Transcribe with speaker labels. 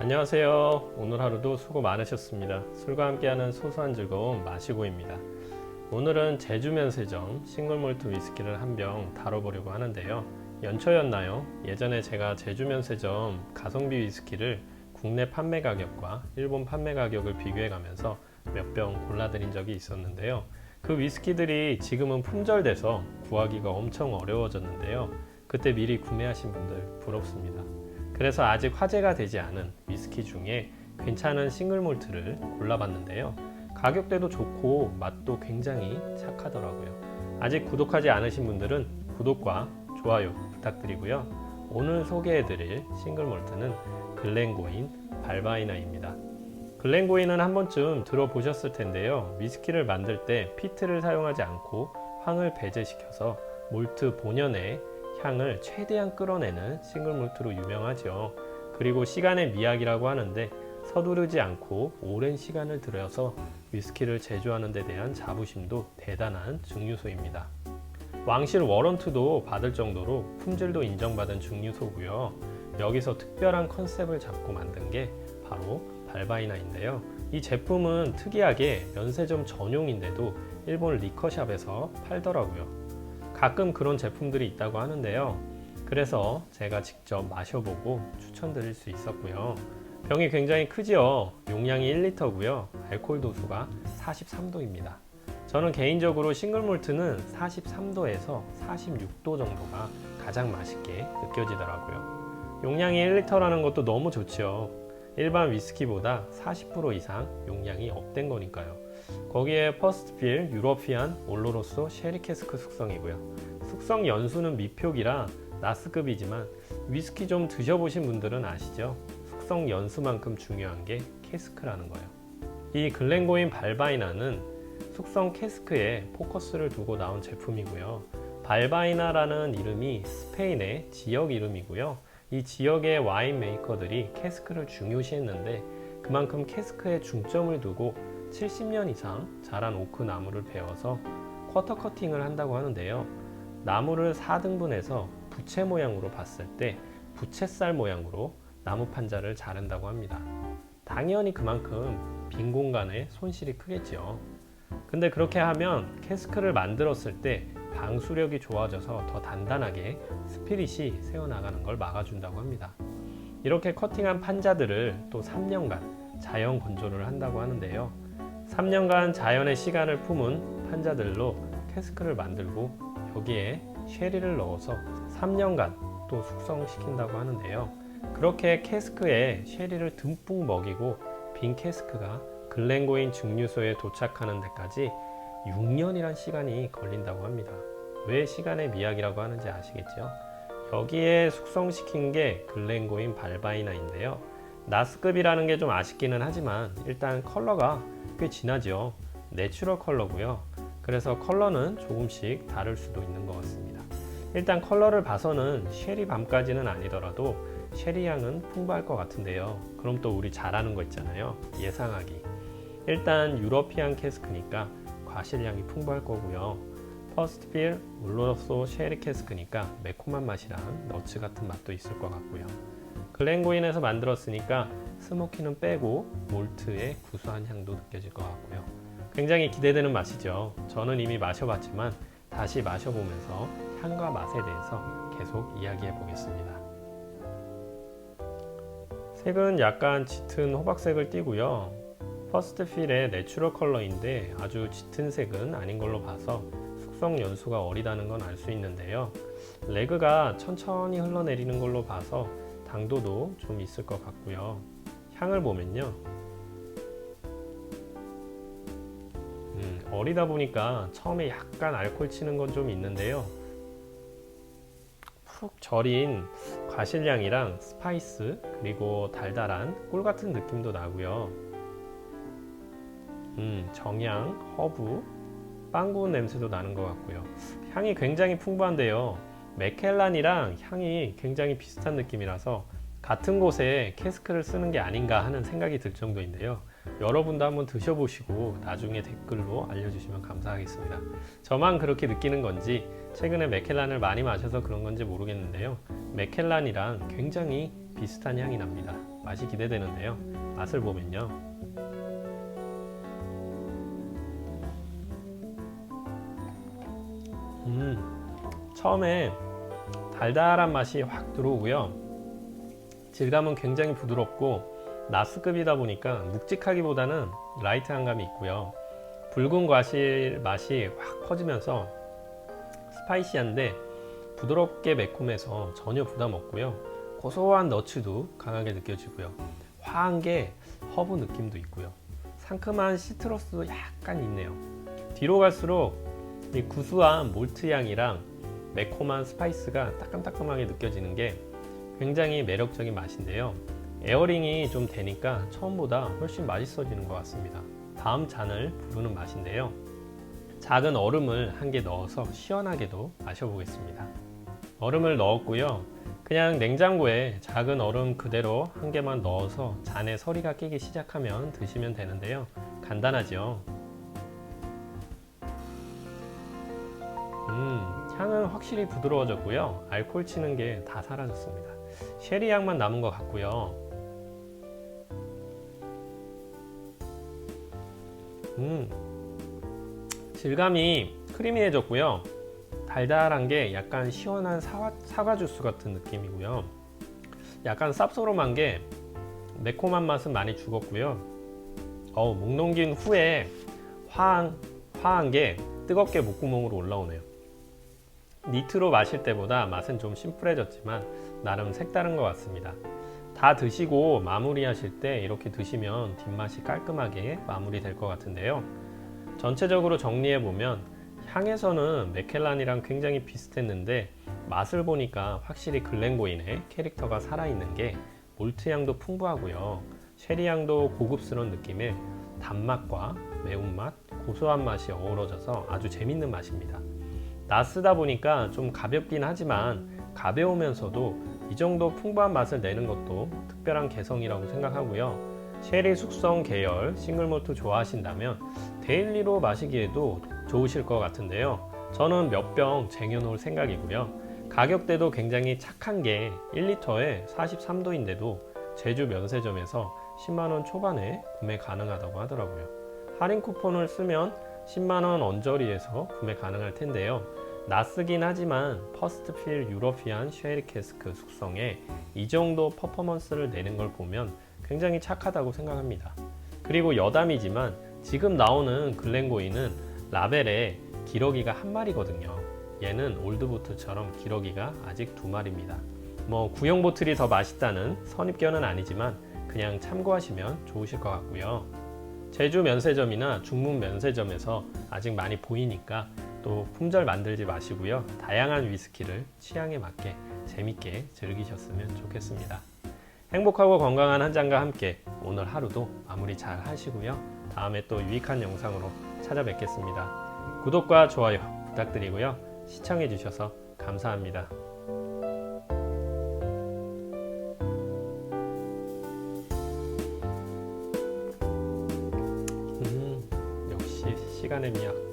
Speaker 1: 안녕하세요. 오늘 하루도 수고 많으셨습니다. 술과 함께하는 소소한 즐거움 마시고입니다. 오늘은 제주면세점 싱글몰트 위스키를 한 병 다뤄보려고 하는데요. 연초였나요? 예전에 제가 제주면세점 가성비 위스키를 국내 판매 가격과 일본 판매 가격을 비교해 가면서 몇 병 골라드린 적이 있었는데요. 그 위스키들이 지금은 품절돼서 구하기가 엄청 어려워졌는데요. 그때 미리 구매하신 분들 부럽습니다. 그래서 아직 화제가 되지 않은 위스키 중에 괜찮은 싱글몰트를 골라봤는데요. 가격대도 좋고 맛도 굉장히 착하더라고요. 아직 구독하지 않으신 분들은 구독과 좋아요 부탁드리고요. 오늘 소개해드릴 싱글몰트는 글렌고인 발바이나입니다. 글렌고인은 한 번쯤 들어보셨을 텐데요. 위스키를 만들 때 피트를 사용하지 않고 황을 배제시켜서 몰트 본연의 향을 최대한 끌어내는 싱글몰트로 유명하죠. 그리고 시간의 미학이라고 하는데 서두르지 않고 오랜 시간을 들여서 위스키를 제조하는 데 대한 자부심도 대단한 증류소입니다. 왕실 워런트도 받을 정도로 품질도 인정받은 증류소고요. 여기서 특별한 컨셉을 잡고 만든 게 바로 발바이나인데요. 이 제품은 특이하게 면세점 전용인데도 일본 리커샵에서 팔더라고요. 가끔 그런 제품들이 있다고 하는데요. 그래서 제가 직접 마셔보고 추천드릴 수 있었고요. 병이 굉장히 크지요. 용량이 1리터고요. 알코올 도수가 43도입니다. 저는 개인적으로 싱글몰트는 43도에서 46도 정도가 가장 맛있게 느껴지더라고요. 용량이 1리터라는 것도 너무 좋지요. 일반 위스키보다 40% 이상 용량이 업된 거니까요. 거기에 퍼스트필 유러피안 올로로소 쉐리 캐스크 숙성이고요. 숙성 연수는 미표기라 나스급이지만 위스키 좀 드셔보신 분들은 아시죠? 숙성 연수만큼 중요한 게 캐스크라는 거예요. 이 글렌고인 발바이나는 숙성 캐스크에 포커스를 두고 나온 제품이고요. 발바이나라는 이름이 스페인의 지역 이름이고요. 이 지역의 와인 메이커들이 캐스크를 중요시했는데 그만큼 캐스크에 중점을 두고 70년 이상 자란 오크 나무를 베어서 쿼터 커팅을 한다고 하는데요. 나무를 4등분해서 부채 모양으로 봤을 때 부채살 모양으로 나무 판자를 자른다고 합니다. 당연히 그만큼 빈 공간에 손실이 크겠죠. 근데 그렇게 하면 캐스크를 만들었을 때 방수력이 좋아져서 더 단단하게 스피릿이 새어나가는 걸 막아준다고 합니다. 이렇게 커팅한 판자들을 또 3년간 자연 건조를 한다고 하는데요. 3년간 자연의 시간을 품은 판자들로 캐스크를 만들고 여기에 쉐리를 넣어서 3년간 또 숙성시킨다고 하는데요. 그렇게 캐스크에 쉐리를 듬뿍 먹이고 빈 캐스크가 글렌고인 증류소에 도착하는 데까지 6년이란 시간이 걸린다고 합니다. 왜 시간의 미학이라고 하는지 아시겠죠? 여기에 숙성시킨 게 글렌고인 발바이나인데요. 나스급이라는 게 좀 아쉽기는 하지만 일단 컬러가 꽤 진하죠. 내추럴 컬러고요. 그래서 컬러는 조금씩 다를 수도 있는 것 같습니다. 일단 컬러를 봐서는 쉐리 밤까지는 아니더라도 쉐리 향은 풍부할 것 같은데요. 그럼 또 우리 잘 아는 거 있잖아요. 예상하기. 일단 유러피안 캐스크니까 과실향이 풍부할 거고요. 퍼스트필 올로로소 쉐리 캐스크니까 매콤한 맛이랑 너츠 같은 맛도 있을 것 같고요. 글렌고인에서 만들었으니까 스모키는 빼고 몰트의 구수한 향도 느껴질 것 같고요. 굉장히 기대되는 맛이죠. 저는 이미 마셔봤지만 다시 마셔보면서 향과 맛에 대해서 계속 이야기해 보겠습니다. 색은 약간 짙은 호박색을 띠고요. 퍼스트 필의 내추럴 컬러인데 아주 짙은 색은 아닌 걸로 봐서 숙성 연수가 어리다는 건 알 수 있는데요. 레그가 천천히 흘러내리는 걸로 봐서 당도도 좀 있을 것 같고요. 향을 보면요. 어리다 보니까 처음에 약간 알코올 치는 건 좀 있는데요. 푹 절인 과실향이랑 스파이스 그리고 달달한 꿀 같은 느낌도 나고요. 정향, 허브, 빵 구운 냄새도 나는 것 같고요. 향이 굉장히 풍부한데요. 맥켈란이랑 향이 굉장히 비슷한 느낌이라서 같은 곳에 캐스크를 쓰는 게 아닌가 하는 생각이 들 정도인데요. 여러분도 한번 드셔보시고 나중에 댓글로 알려주시면 감사하겠습니다. 저만 그렇게 느끼는 건지 최근에 맥켈란을 많이 마셔서 그런 건지 모르겠는데요. 맥켈란이랑 굉장히 비슷한 향이 납니다. 맛이 기대되는데요. 맛을 보면요. 처음에 달달한 맛이 확 들어오고요. 질감은 굉장히 부드럽고 나스급이다 보니까 묵직하기보다는 라이트한 감이 있고요. 붉은 과실 맛이 확 퍼지면서 스파이시한데 부드럽게 매콤해서 전혀 부담 없고요. 고소한 너츠도 강하게 느껴지고요. 화한 게 허브 느낌도 있고요. 상큼한 시트러스도 약간 있네요. 뒤로 갈수록 이 구수한 몰트 향이랑 매콤한 스파이스가 따끔따끔하게 느껴지는 게 굉장히 매력적인 맛인데요. 에어링이 좀 되니까 처음보다 훨씬 맛있어지는 것 같습니다. 다음 잔을 부르는 맛인데요. 작은 얼음을 한 개 넣어서 시원하게도 마셔보겠습니다. 얼음을 넣었고요. 그냥 냉장고에 작은 얼음 그대로 한 개만 넣어서 잔에 서리가 끼기 시작하면 드시면 되는데요. 간단하죠. 향은 확실히 부드러워졌고요. 알코올 치는 게 다 사라졌습니다. 쉐리 향만 남은 것 같고요. 질감이 크리미해졌고요. 달달한 게 약간 시원한 사과 주스 같은 느낌이고요. 약간 쌉소름한 게 매콤한 맛은 많이 죽었고요. 목 넘긴 후에 화한 게 뜨겁게 목구멍으로 올라오네요. 니트로 마실 때보다 맛은 좀 심플해졌지만 나름 색다른 것 같습니다. 다 드시고 마무리하실 때 이렇게 드시면 뒷맛이 깔끔하게 마무리될 것 같은데요. 전체적으로 정리해보면 향에서는 맥켈란이랑 굉장히 비슷했는데 맛을 보니까 확실히 글렌고인의 캐릭터가 살아있는 게 몰트 향도 풍부하고요. 쉐리 향도 고급스러운 느낌의 단맛과 매운맛, 고소한 맛이 어우러져서 아주 재밌는 맛입니다. 나스다 보니까 좀 가볍긴 하지만 가벼우면서도 이 정도 풍부한 맛을 내는 것도 특별한 개성이라고 생각하고요. 쉐리 숙성 계열 싱글몰트 좋아하신다면 데일리로 마시기에도 좋으실 것 같은데요. 저는 몇 병 쟁여놓을 생각이고요. 가격대도 굉장히 착한 게 1리터에 43도인데도 제주 면세점에서 10만원 초반에 구매 가능하다고 하더라고요. 할인 쿠폰을 쓰면 10만원 언저리에서 구매 가능할 텐데요. 낯쓰긴 하지만 퍼스트필 유러피안 쉐리 캐스크 숙성에 이 정도 퍼포먼스를 내는 걸 보면 굉장히 착하다고 생각합니다. 그리고 여담이지만 지금 나오는 글렌고이는 라벨에 기러기가 한 마리거든요. 얘는 올드보트처럼 기러기가 아직 2마리입니다. 구형 보틀이 더 맛있다는 선입견은 아니지만 그냥 참고하시면 좋으실 것 같고요. 제주 면세점이나 중문 면세점에서 아직 많이 보이니까 또 품절 만들지 마시고요. 다양한 위스키를 취향에 맞게 재밌게 즐기셨으면 좋겠습니다. 행복하고 건강한 한 잔과 함께 오늘 하루도 마무리 잘 하시고요. 다음에 또 유익한 영상으로 찾아뵙겠습니다. 구독과 좋아요 부탁드리고요. 시청해 주셔서 감사합니다. 역시 시간의 미학.